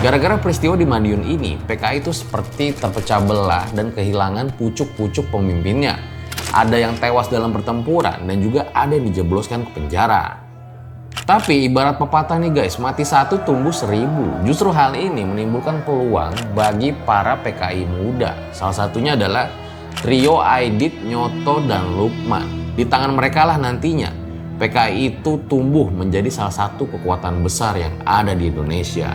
Gara-gara peristiwa di Madiun ini, PKI itu seperti terpecah belah dan kehilangan pucuk-pucuk pemimpinnya. Ada yang tewas dalam pertempuran dan juga ada yang dijebloskan ke penjara. Tapi ibarat pepatah nih guys, mati satu tumbuh seribu. Justru hal ini menimbulkan peluang bagi para PKI muda. Salah satunya adalah trio Aidit, Nyoto, dan Lukman. Di tangan mereka lah nantinya PKI itu tumbuh menjadi salah satu kekuatan besar yang ada di Indonesia.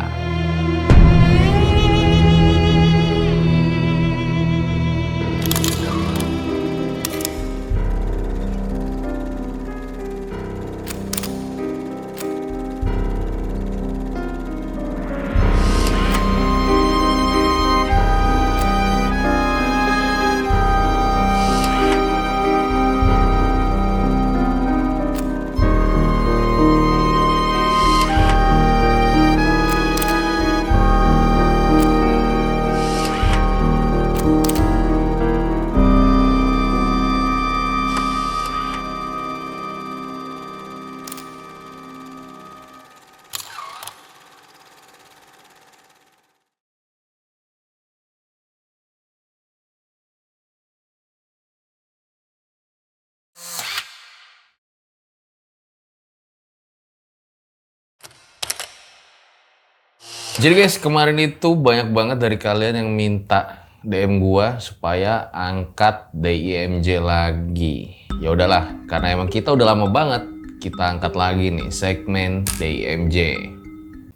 Jadi guys, kemarin itu banyak banget dari kalian yang minta DM gua supaya angkat DIMJ lagi. Ya udahlah, karena emang kita udah lama banget kita angkat lagi nih segmen DIMJ.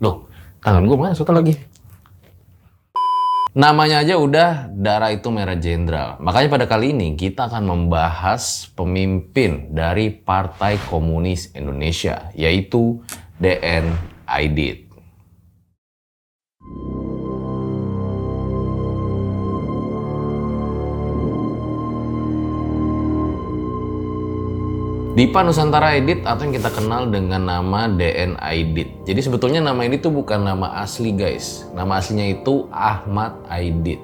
Loh, tangan gua mana satu lagi? Namanya aja udah Darah Itu Merah Jenderal. Makanya pada kali ini kita akan membahas pemimpin dari Partai Komunis Indonesia, yaitu DN Aidit. Dipa Nusantara Aidit atau yang kita kenal dengan nama DN Aidit. Jadi sebetulnya nama ini tuh bukan nama asli guys. Nama aslinya itu Ahmad Aidit.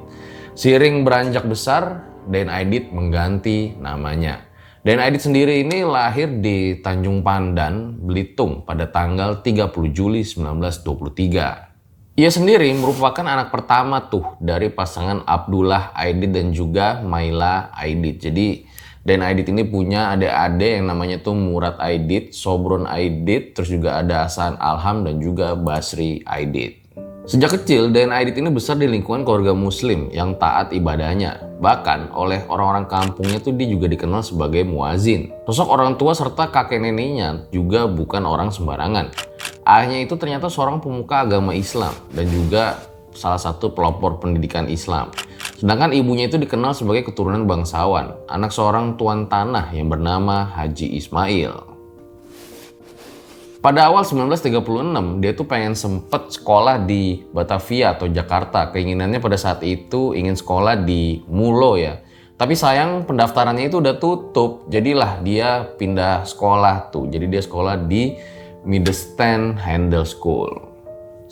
Seiring beranjak besar, DN Aidit mengganti namanya. DN Aidit sendiri ini lahir di Tanjung Pandan, Belitung pada tanggal 30 Juli 1923. Ia sendiri merupakan anak pertama tuh dari pasangan Abdullah Aidit dan juga Maila Aidit. Jadi Dan Aidit ini punya adik-adik yang namanya tuh Murad Aidit, Sobron Aidit, terus juga ada Hasan Alham dan juga Basri Aidit. Sejak kecil, Dan Aidit ini besar di lingkungan keluarga muslim yang taat ibadahnya. Bahkan oleh orang-orang kampungnya tuh dia juga dikenal sebagai muazin. Sosok orang tua serta kakek neneknya juga bukan orang sembarangan. Ayahnya itu ternyata seorang pemuka agama Islam dan juga salah satu pelopor pendidikan Islam. Sedangkan ibunya itu dikenal sebagai keturunan bangsawan, anak seorang tuan tanah yang bernama Haji Ismail. Pada awal 1936, dia tuh pengen sempet sekolah di Batavia atau Jakarta. Keinginannya pada saat itu ingin sekolah di Mulo ya. Tapi sayang pendaftarannya itu udah tutup, jadilah dia pindah sekolah tuh. Jadi dia sekolah di Middelstand Handel School.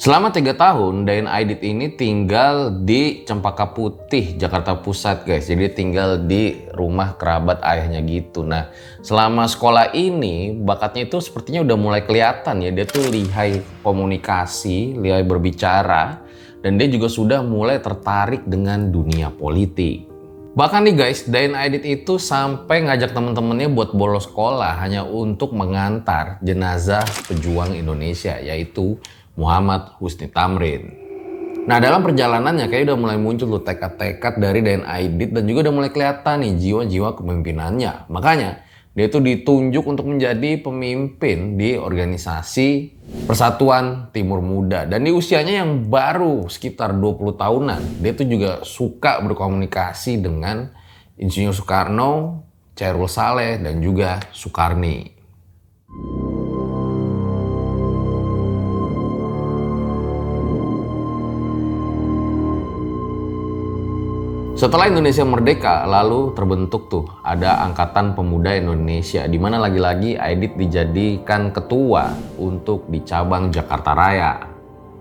Selama 3 tahun, Dayan Aidit ini tinggal di Cempaka Putih, Jakarta Pusat guys. Jadi tinggal di rumah kerabat ayahnya gitu. Nah, selama sekolah ini, bakatnya itu sepertinya udah mulai kelihatan ya. Dia tuh lihai komunikasi, lihai berbicara. Dan dia juga sudah mulai tertarik dengan dunia politik. Bahkan nih guys, Dayan Aidit itu sampai ngajak temen-temennya buat bolos sekolah hanya untuk mengantar jenazah pejuang Indonesia, yaitu Muhammad Husni Tamrin. Nah, dalam perjalanannya kayak udah mulai muncul tuh tekad-tekad dari Dayan Aidit dan juga udah mulai kelihatan nih jiwa-jiwa kepemimpinannya. Makanya dia tuh ditunjuk untuk menjadi pemimpin di organisasi Persatuan Timur Muda. Dan di usianya yang baru sekitar 20 tahunan, dia tuh juga suka berkomunikasi dengan Insinyur Soekarno, Chairul Saleh, dan juga Soekarni. Setelah Indonesia merdeka, lalu terbentuk tuh ada Angkatan Pemuda Indonesia, di mana lagi-lagi Aidit dijadikan ketua untuk di cabang Jakarta Raya.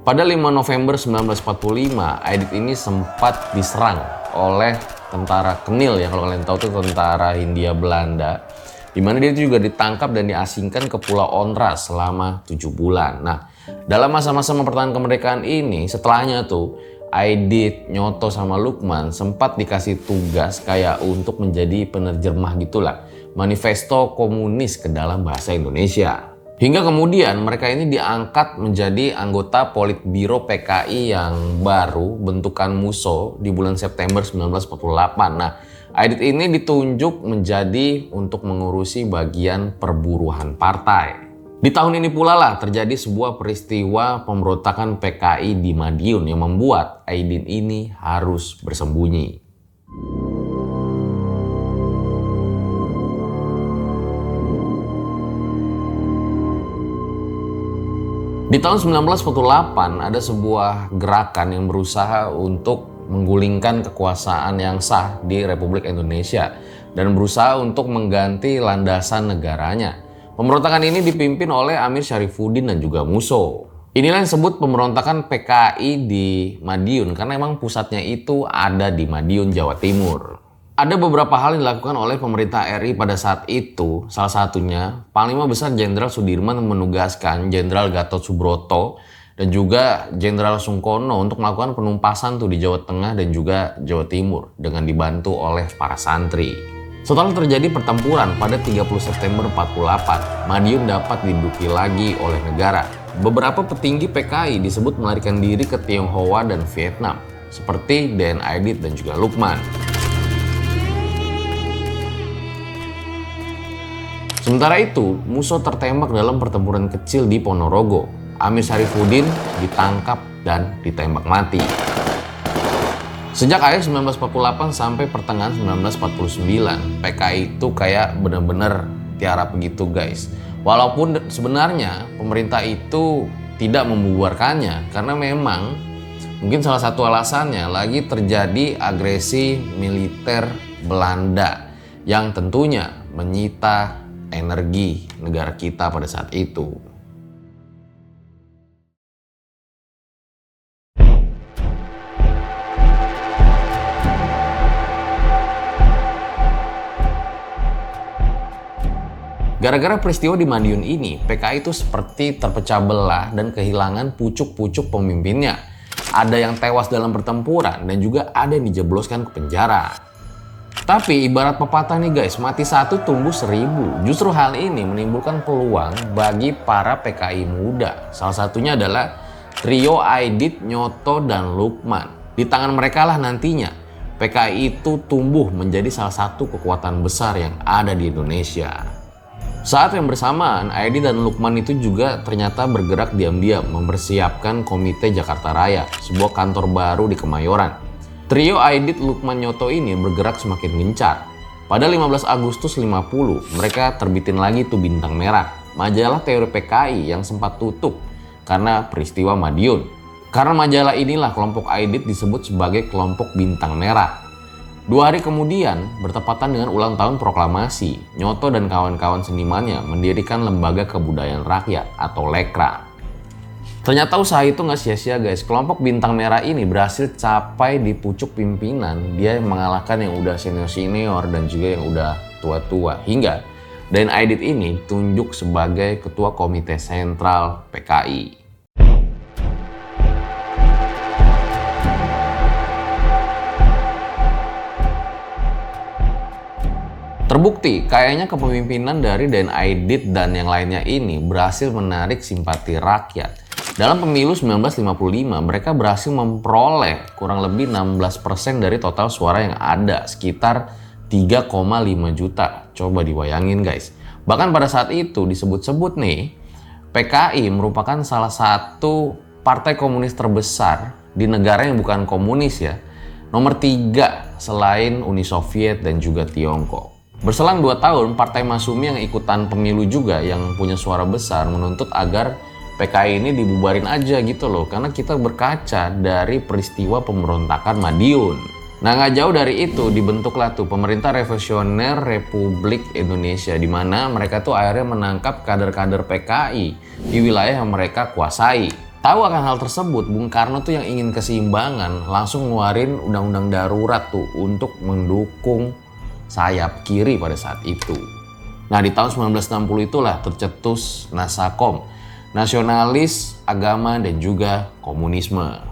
Pada 5 November 1945, Aidit ini sempat diserang oleh tentara Kenil ya, kalau kalian tahu tuh tentara Hindia Belanda, di mana dia juga ditangkap dan diasingkan ke Pulau Ondras selama 7 bulan. Nah, Dalam masa-masa mempertahankan kemerdekaan ini, setelahnya tuh Aidit, Nyoto sama Lukman sempat dikasih tugas kayak untuk menjadi penerjemah gitulah manifesto komunis ke dalam bahasa Indonesia. Hingga kemudian mereka ini diangkat menjadi anggota Politbiro PKI yang baru bentukan MUSO di bulan September 1948. Nah, Aidit ini ditunjuk menjadi untuk mengurusi bagian perburuhan partai. Di tahun ini pula lah terjadi sebuah peristiwa pemberontakan PKI di Madiun yang membuat Aidit ini harus bersembunyi. Di tahun 1948 ada sebuah gerakan yang berusaha untuk menggulingkan kekuasaan yang sah di Republik Indonesia dan berusaha untuk mengganti landasan negaranya. Pemberontakan ini dipimpin oleh Amir Syarifuddin dan juga MUSO. Inilah yang disebut pemberontakan PKI di Madiun karena memang pusatnya itu ada di Madiun, Jawa Timur. Ada beberapa hal yang dilakukan oleh pemerintah RI pada saat itu, salah satunya Panglima Besar Jenderal Sudirman menugaskan Jenderal Gatot Subroto dan juga Jenderal Sungkono untuk melakukan penumpasan tuh di Jawa Tengah dan juga Jawa Timur dengan dibantu oleh para santri. Setelah terjadi pertempuran pada 30 September 48, Madiun dapat diduduki lagi oleh negara. Beberapa petinggi PKI disebut melarikan diri ke Tionghoa dan Vietnam, seperti Den Aidit dan juga Lukman. Sementara itu, MUSO tertembak dalam pertempuran kecil di Ponorogo. Amir Syarifuddin ditangkap dan ditembak mati. Sejak akhir 1948 sampai pertengahan 1949, PKI itu kayak benar-benar tiara begitu guys. Walaupun sebenarnya pemerintah itu tidak membubarkannya karena memang mungkin salah satu alasannya lagi terjadi agresi militer Belanda yang tentunya menyita energi negara kita pada saat itu. Gara-gara peristiwa di Madiun ini, PKI itu seperti terpecah belah dan kehilangan pucuk-pucuk pemimpinnya. Ada yang tewas dalam pertempuran dan juga ada yang dijebloskan ke penjara. Tapi ibarat pepatah nih guys, mati satu tumbuh 1000. Justru hal ini menimbulkan peluang bagi para PKI muda. Salah satunya adalah trio Aidit, Nyoto, dan Lukman. Di tangan mereka lah nantinya PKI itu tumbuh menjadi salah satu kekuatan besar yang ada di Indonesia. Saat yang bersamaan, Aidit dan Lukman itu juga ternyata bergerak diam-diam mempersiapkan Komite Jakarta Raya, sebuah kantor baru di Kemayoran. Trio Aidit, Lukman, Nyoto ini bergerak semakin gencar. Pada 15 Agustus 50, mereka terbitin lagi tuh Bintang Merah, majalah teori PKI yang sempat tutup karena peristiwa Madiun. Karena majalah inilah kelompok Aidit disebut sebagai kelompok Bintang Merah. 2 hari kemudian, bertepatan dengan ulang tahun proklamasi, Nyoto dan kawan-kawan senimannya mendirikan Lembaga Kebudayaan Rakyat atau Lekra. Ternyata usaha itu nggak sia-sia guys. Kelompok Bintang Merah ini berhasil capai di pucuk pimpinan. Dia mengalahkan yang udah senior-senior dan juga yang udah tua-tua. Hingga Den Aidit ini tunjuk sebagai Ketua Komite Sentral PKI. Terbukti, kayaknya kepemimpinan dari Den Aidit dan yang lainnya ini berhasil menarik simpati rakyat. Dalam pemilu 1955, mereka berhasil memperoleh kurang lebih 16% dari total suara yang ada, sekitar 3,5 juta. Coba dibayangin guys. Bahkan pada saat itu disebut-sebut nih, PKI merupakan salah satu partai komunis terbesar di negara yang bukan komunis ya. Nomor 3 selain Uni Soviet dan juga Tiongkok. Berselang 2 tahun, Partai Masyumi yang ikutan pemilu juga yang punya suara besar menuntut agar PKI ini dibubarin aja gitu loh, karena kita berkaca dari peristiwa pemberontakan Madiun. Nah, nggak jauh dari itu dibentuklah tuh Pemerintah Revolusioner Republik Indonesia, di mana mereka tuh akhirnya menangkap kader-kader PKI di wilayah yang mereka kuasai. Tahu akan hal tersebut, Bung Karno tuh yang ingin keseimbangan langsung ngeluarin undang-undang darurat tuh untuk mendukung sayap kiri pada saat itu. Nah, di tahun 1960 itulah tercetus Nasakom. nasionalis, agama, dan juga komunisme.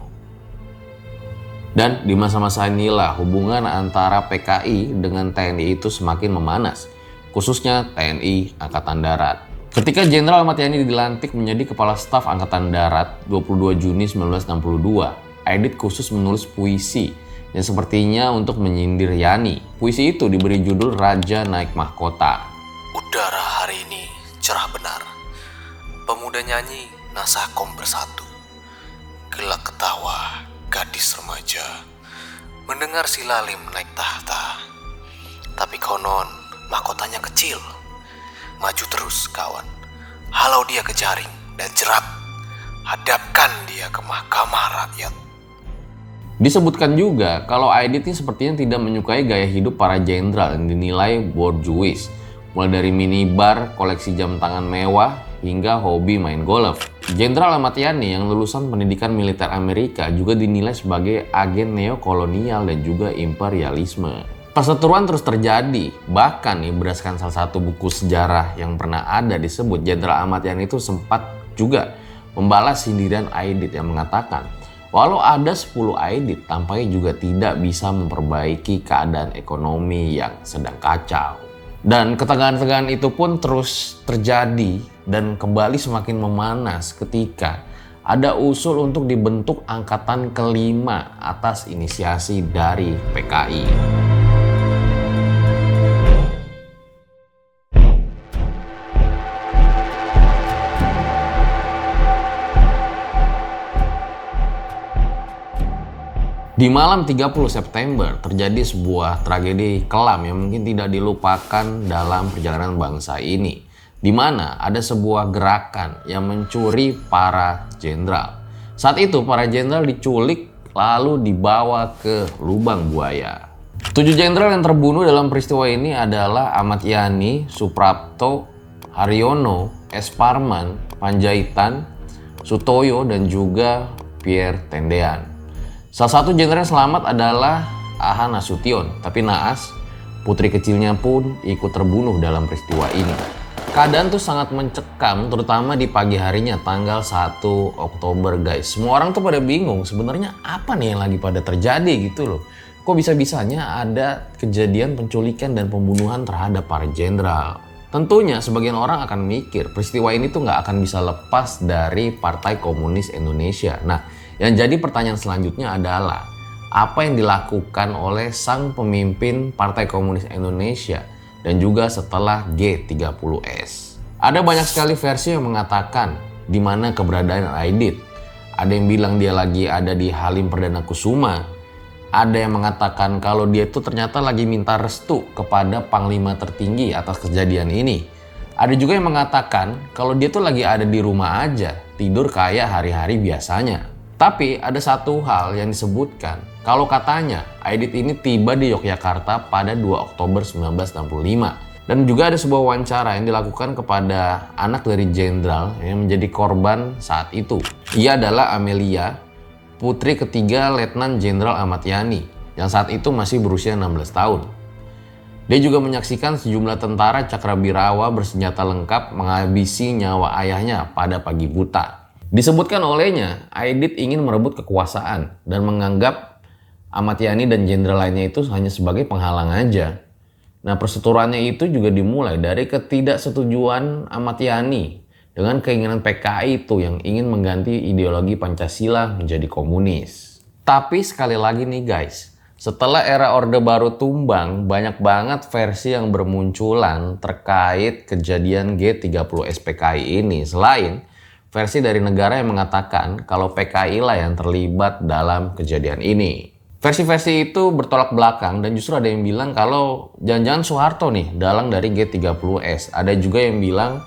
Dan di masa-masa inilah hubungan antara PKI dengan TNI itu semakin memanas, khususnya TNI Angkatan Darat. Ketika Jenderal Ahmad Yani dilantik menjadi Kepala Staf Angkatan Darat 22 Juni 1962, Aidit khusus menulis puisi yang sepertinya untuk menyindir Yani. Puisi itu diberi judul Raja Naik Mahkota. Udara hari ini cerah benar. Pemuda nyanyi nasakom bersatu. Gelak ketawa gadis remaja mendengar si Lalim naik tahta. Tapi konon mahkotanya kecil. Maju terus kawan, halau dia ke jaring dan jerat. Hadapkan dia ke mahkamah rakyat. Disebutkan juga kalau Aidit ini sepertinya tidak menyukai gaya hidup para jenderal yang dinilai bourgeois, mulai dari minibar, koleksi jam tangan mewah, hingga hobi main golf. Jenderal Ahmad Yani yang lulusan pendidikan militer Amerika juga dinilai sebagai agen neokolonial dan juga imperialisme. Perseteruan terus terjadi, bahkan nih berdasarkan salah satu buku sejarah yang pernah ada disebut Jenderal Ahmad Yani itu sempat juga membalas sindiran Aidit yang mengatakan walau ada 10 Aidit tampaknya juga tidak bisa memperbaiki keadaan ekonomi yang sedang kacau. Dan ketegangan-ketegangan itu pun terus terjadi dan kembali semakin memanas ketika ada usul untuk dibentuk angkatan kelima atas inisiasi dari PKI. Di malam 30 September terjadi sebuah tragedi kelam yang mungkin tidak dilupakan dalam perjalanan bangsa ini, di mana ada sebuah gerakan yang mencuri para jenderal. Saat itu para jenderal diculik lalu dibawa ke lubang buaya. 7 jenderal yang terbunuh dalam peristiwa ini adalah Ahmad Yani, Suprapto, Haryono, S. Parman, Panjaitan, Sutoyo, dan juga Pierre Tendean. Salah satu jenderal yang selamat adalah Aha Nasution, tapi naas, putri kecilnya pun ikut terbunuh dalam peristiwa ini. Keadaan tuh sangat mencekam, terutama di pagi harinya tanggal 1 Oktober guys. Semua orang tuh pada bingung sebenarnya apa nih yang lagi pada terjadi gitu loh. Kok bisa-bisanya ada kejadian penculikan dan pembunuhan terhadap para jenderal. Tentunya sebagian orang akan mikir peristiwa ini tuh nggak akan bisa lepas dari Partai Komunis Indonesia. Nah, yang jadi pertanyaan selanjutnya adalah apa yang dilakukan oleh sang pemimpin Partai Komunis Indonesia dan juga setelah G30S. Ada banyak sekali versi yang mengatakan di mana keberadaan Aidit. Ada yang bilang dia lagi ada di Halim Perdana Kusuma. Ada yang mengatakan kalau dia itu ternyata lagi minta restu kepada Panglima tertinggi atas kejadian ini. Ada juga yang mengatakan kalau dia tuh lagi ada di rumah aja, tidur kayak hari-hari biasanya. Tapi ada satu hal yang disebutkan, kalau katanya Aidit ini tiba di Yogyakarta pada 2 Oktober 1965. Dan juga ada sebuah wawancara yang dilakukan kepada anak dari jenderal yang menjadi korban saat itu. Ia adalah Amelia, putri ketiga Letnan Jenderal Ahmad Yani, yang saat itu masih berusia 16 tahun. Dia juga menyaksikan sejumlah tentara Cakrabirawa bersenjata lengkap menghabisi nyawa ayahnya pada pagi buta. Disebutkan olehnya, Aidit ingin merebut kekuasaan dan menganggap Ahmad Yani dan jenderal lainnya itu hanya sebagai penghalang aja. Nah, perseteruannya itu juga dimulai dari ketidaksetujuan Ahmad Yani dengan keinginan PKI itu yang ingin mengganti ideologi Pancasila menjadi komunis. Tapi sekali lagi nih guys, setelah era Orde Baru tumbang, banyak banget versi yang bermunculan terkait kejadian G30S PKI ini. Selain versi dari negara yang mengatakan kalau PKI lah yang terlibat dalam kejadian ini. Versi-versi itu bertolak belakang dan justru ada yang bilang kalau jangan-jangan Soeharto nih dalang dari G30S. Ada juga yang bilang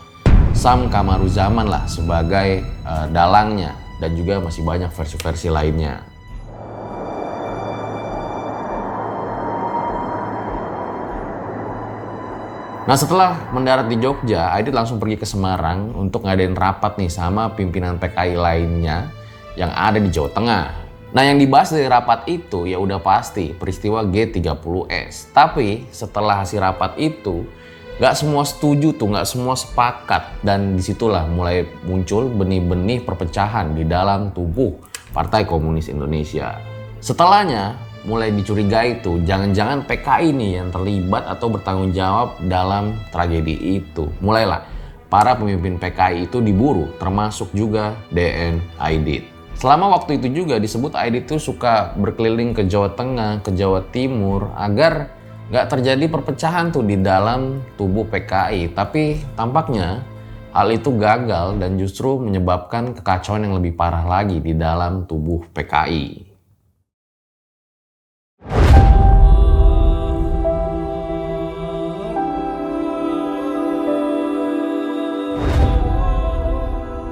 Sam Kamaruzaman lah sebagai dalangnya, dan juga masih banyak versi-versi lainnya. Nah, setelah mendarat di Jogja, Aidit langsung pergi ke Semarang untuk ngadain rapat nih sama pimpinan PKI lainnya yang ada di Jawa Tengah. Nah, yang dibahas dari rapat itu ya udah pasti peristiwa G30S. Tapi setelah hasil rapat itu, Gak semua setuju tuh, gak semua sepakat. Dan disitulah mulai muncul benih-benih perpecahan di dalam tubuh Partai Komunis Indonesia. Setelahnya mulai dicurigai tuh, jangan-jangan PKI nih yang terlibat atau bertanggung jawab dalam tragedi itu. Mulailah para pemimpin PKI itu diburu, termasuk juga DN Aidit. Selama waktu itu juga disebut Aidit tuh suka berkeliling ke Jawa Tengah, ke Jawa Timur agar nggak terjadi perpecahan tuh di dalam tubuh PKI. Tapi tampaknya hal itu gagal dan justru menyebabkan kekacauan yang lebih parah lagi di dalam tubuh PKI.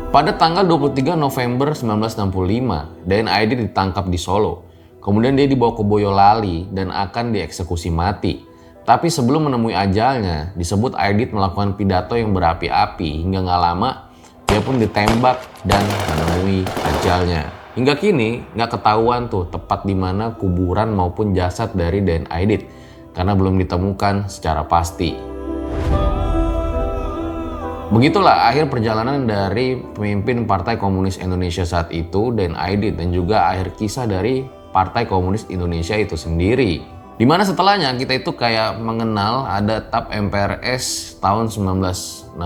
Pada tanggal 23 November 1965, DN Aidit ditangkap di Solo. Kemudian dia dibawa ke Boyolali dan akan dieksekusi mati. Tapi sebelum menemui ajalnya, disebut Aidit melakukan pidato yang berapi-api hingga nggak lama dia pun ditembak dan menemui ajalnya. Hingga kini nggak ketahuan tuh tepat di mana kuburan maupun jasad dari DN Aidit karena belum ditemukan secara pasti. Begitulah akhir perjalanan dari pemimpin Partai Komunis Indonesia saat itu, DN Aidit, dan juga akhir kisah dari Partai Komunis Indonesia itu sendiri. Dimana setelahnya kita itu kayak mengenal ada TAP MPRS tahun 1966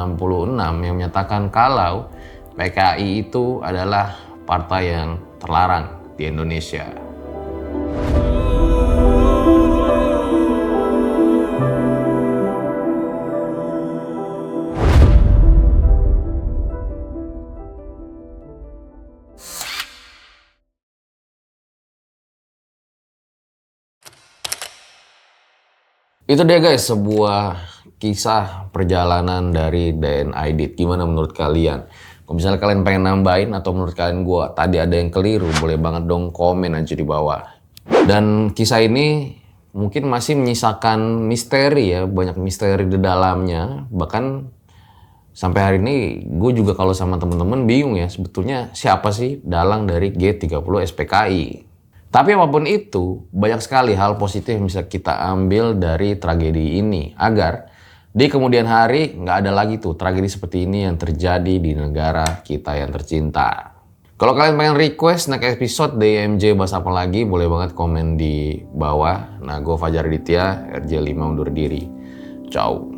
yang menyatakan kalau PKI itu adalah partai yang terlarang di Indonesia. Itu dia guys, sebuah kisah perjalanan dari DN Aidit. Gimana menurut kalian? Kalau misalnya kalian pengen nambahin atau menurut kalian tadi ada yang keliru, boleh banget dong komen aja di bawah. Dan kisah ini mungkin masih menyisakan misteri ya, banyak misteri di dalamnya. Bahkan sampai hari ini gue juga kalau sama temen-temen bingung ya, sebetulnya siapa sih dalang dari G30 SPKI. Tapi apapun itu, banyak sekali hal positif yang bisa kita ambil dari tragedi ini. Agar di kemudian hari nggak ada lagi tuh tragedi seperti ini yang terjadi di negara kita yang tercinta. Kalau kalian pengen request next episode DMJ bahas apa lagi, boleh banget komen di bawah. Nah, gue Fajar Aditya, RJ5 undur diri. Ciao.